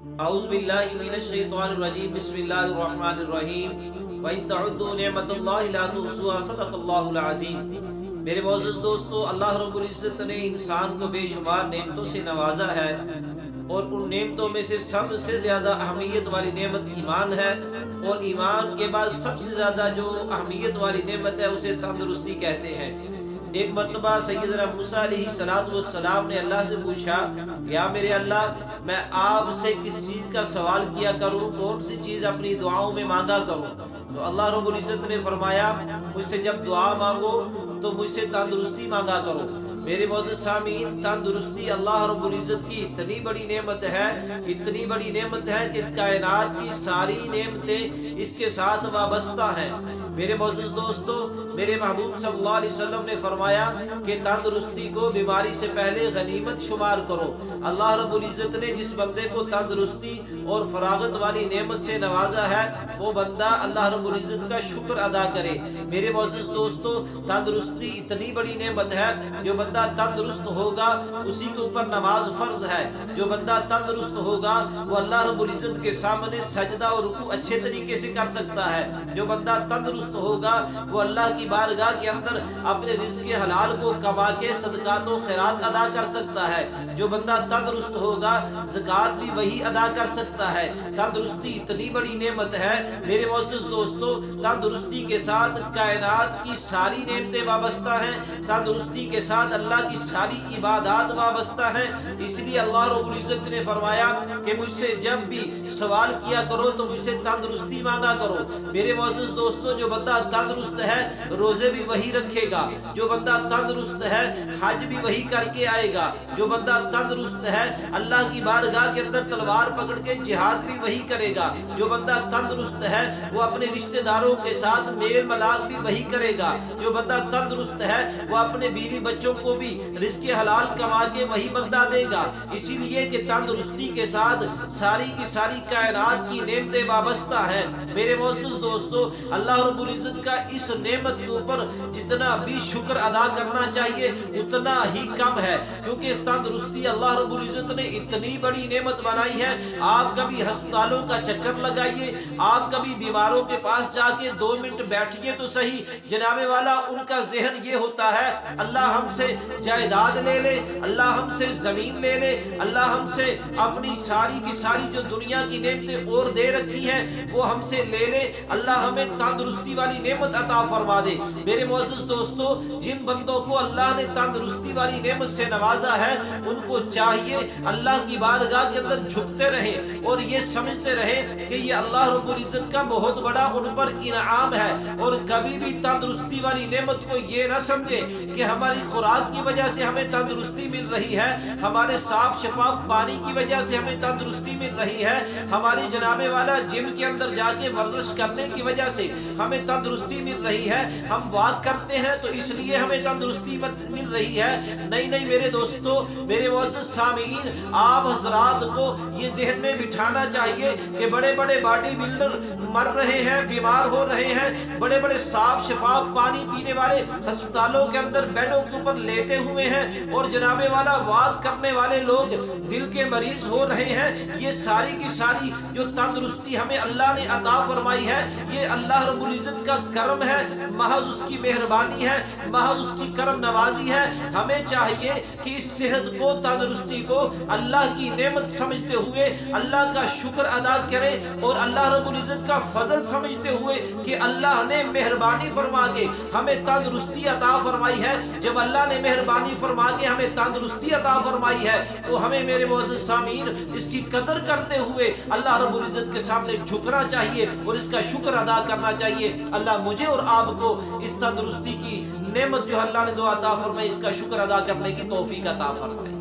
اعوذ باللہ من الشیطان الرجیم بسم اللہ الرحمن الرحیم وَإِن تَعُدُّوا نِعْمَةَ اللَّهِ لَا تُحْصُوهَا صدق اللہ العظیم۔ میرے معزز دوستو، اللہ رب العزت نے انسان کو بے شمار نعمتوں سے نوازا ہے، اور ان نعمتوں میں سے سب سے زیادہ اہمیت والی نعمت ایمان ہے، اور ایمان کے بعد سب سے زیادہ جو اہمیت والی نعمت ہے اسے تندرستی کہتے ہیں۔ ایک مرتبہ سیدنا موسیٰ علیہ السلام نے اللہ سے پوچھا، یا میرے اللہ، میں آپ سے کس چیز کا سوال کیا کروں، کون سی چیز اپنی دعاؤں میں مانگا کروں؟ تو اللہ رب العزت نے فرمایا، مجھ سے جب دعا مانگو تو مجھ سے تندرستی مانگا کرو۔ میرے معزز سامعین، تندرستی اللہ رب العزت کی اتنی بڑی نعمت ہے، اتنی بڑی نعمت ہے کہ اس کائنات کی ساری نعمتیں اس کے ساتھ وابستہ ہیں۔ میرے معزز دوستو، میرے محبوب صلی اللہ علیہ وسلم نے فرمایا کہ تندرستی کو بیماری سے پہلے غنیمت شمار کرو۔ اللہ رب العزت نے جس بندے کو تندرستی اور فراغت والی نعمت سے نوازا ہے، وہ بندہ اللہ رب العزت کا شکر ادا کرے۔ میرے معزز دوستو، تندرستی اتنی بڑی نعمت ہے، جو بندہ تندرست ہوگا اسی کے اوپر نماز فرض ہے۔ جو بندہ تندرست ہوگا وہ اللہ رب العزت کے سامنے سجدہ اور رکوع اچھے طریقے سے کر سکتا ہے۔ جو بندہ تندرست ہوگا وہ اللہ کی بارگاہ کے اندر اپنے رزق حلال کو کما کے صدقات و خیرات ادا کر سکتا ہے۔ جو بندہ تندرست ہوگا زکوٰۃ بھی وہی ادا کر سکتا ہے۔ تندرستی اتنی بڑی نعمت ہے میرے معزز دوستو، تندرستی کے ساتھ کائنات کی ساری نعمتیں وابستہ ہیں، تندرستی کے ساتھ اللہ کی ساری عبادات وابستہ ہیں۔ اس لیے اللہ رب العزت نے فرمایا کہ مجھ سے جب بھی سوال کیا کرو تو مجھ سے تندرستی مانگا کرو۔ میرے معزز دوستو، جو بندہ تندرست ہے روزے بھی وہی رکھے گا، جو بندہ تندرست ہے حج بھی وہی کر کے آئے گا، جو بندہ تندرست ہے اللہ کی بارگاہ کے اندر تلوار پکڑ کے جہاد بھی وہی کرے گا، جو بندہ تندرست ہے وہ اپنے رشتہ داروں کے ساتھ میل ملاق بھی وہی کرے گا، جو بندہ تندرست ہے وہ اپنے بیوی بچوں کو بھی رزق حلال کما کے وہی بندہ دے گا۔ اسی لیے کہ تندرستی کے ساتھ ساری کی ساری کائنات کی نعمتیں وابستہ ہیں۔ میرے معزز دوستو، اللہ رب العزت کا اس نعمت کے اوپر جتنا بھی شکر ادا کرنا چاہیے اتنا ہی کم ہے، کیونکہ تندرستی اللہ رب العزت نے اتنی بڑی نعمت بنائی ہے۔ آپ کبھی ہسپتالوں کا چکر لگائیے، آپ کبھی بیماروں کے پاس جا کے 2 منٹ بیٹھیے تو صحیح، جناب والا ان کا ذہن یہ ہوتا ہے اللہ ہم سے جائیداد لے لے، اللہ ہم سے زمین لے لے، اللہ ہم سے اپنی ساری کی ساری جو دنیا کی نعمتیں اور دے رکھی ہیں وہ ہم سے لے لے، اللہ ہمیں تندرستی والی نعمت عطا فرما دے۔ میرے معزز دوستو، جن بندوں کو اللہ نے تندرستی والی نعمت سے نوازا ہے ان کو چاہیے اللہ کی بارگاہ کے اندر جھکتے رہیں اور یہ سمجھتے رہیں کہ یہ اللہ رب العزت کا بہت بڑا ان پر انعام ہے، اور کبھی بھی تندرستی والی نعمت کو یہ نہ سمجھے کہ ہماری خوراک کی وجہ سے ہمیں تندرستی مل رہی ہے، ہمارے صاف شفاف پانی کی وجہ سے ہمیں تندرستی مل رہی ہے، ہماری جناب والا جم کے اندر جا کے ورزش کرنے کی وجہ سے ہمیں تندرستی مل رہی ہے، ہم واک کرتے ہیں تو اس لیے ہمیں تندرستی مل رہی ہے۔ نہیں میرے دوستو، میرے معزز سامعین، آپ حضرات کو یہ ذہن میں بٹھانا چاہیے کہ بڑے بڑے باڈی بلڈر مر رہے ہیں، بیمار ہو رہے ہیں، بڑے بڑے صاف شفاف پانی پینے والے ہسپتالوں کے اندر بیڈوں کے اوپر لیٹے ہوئے ہیں، اور جناب والا واک کرنے والے لوگ دل کے مریض ہو رہے ہیں۔ یہ ساری کی ساری جو تندرستی ہمیں اللہ نے عطا فرمائی ہے یہ اللہ رب العزت کا کرم ہے، محض اس کی مہربانی ہے، محض اس کی کرم نوازی ہے۔ ہمیں چاہیے کہ اس صحت کو، تندرستی کو اللہ کی نعمت سمجھتے ہوئے اللہ کا شکر ادا کریں، اور اللہ رب العزت کا فضل سمجھتے ہوئے کہ اللہ نے مہربانی فرما کے ہمیں تندرستی عطا فرمائی ہے۔ جب اللہ نے مہربانی فرما کے ہمیں تندرستی عطا فرمائی ہے تو ہمیں میرے معزز سامعین اس کی قدر کرتے ہوئے اللہ رب العزت کے سامنے جھکنا چاہیے اور اس کا شکر ادا کرنا چاہیے۔ اللہ مجھے اور آپ کو اس تندرستی کی نعمت جو اللہ نے عطا فرمائی اس کا شکر ادا کرنے کی توفیق عطا فرمائے۔